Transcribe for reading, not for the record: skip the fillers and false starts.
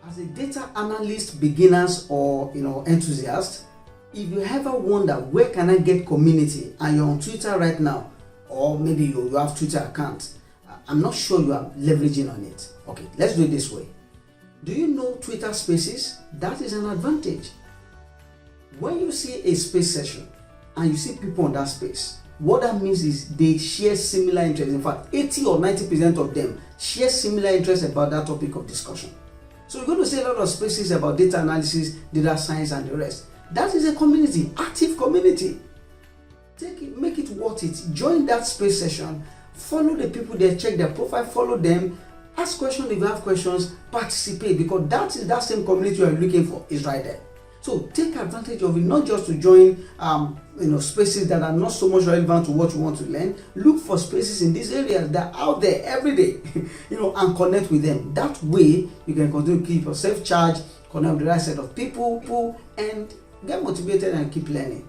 As a data analyst, beginners or enthusiasts, if you ever wonder where can I get community and you're on Twitter right now, or maybe you have Twitter account, I'm not sure you are leveraging on it. Okay, let's do it this way. Do you know Twitter Spaces? That is an advantage. When you see a space session and you see people on that space, what that means is they share similar interests. In fact, 80 or 90% of them share similar interests about that topic of discussion. So you're going to see a lot of spaces about data analysis, data science, and the rest. That is a community, active community. Take it, make it worth it. Join that space session. Follow the people there, check their profile, follow them, ask questions if you have questions, participate, because that same community you are looking for is right there. So take advantage of it, not just to join spaces that are not so much relevant to what you want to learn. Look for spaces in these areas that are out there every day, and connect with them. That way you can continue to keep yourself charged, connect with the right set of people, and get motivated and keep learning.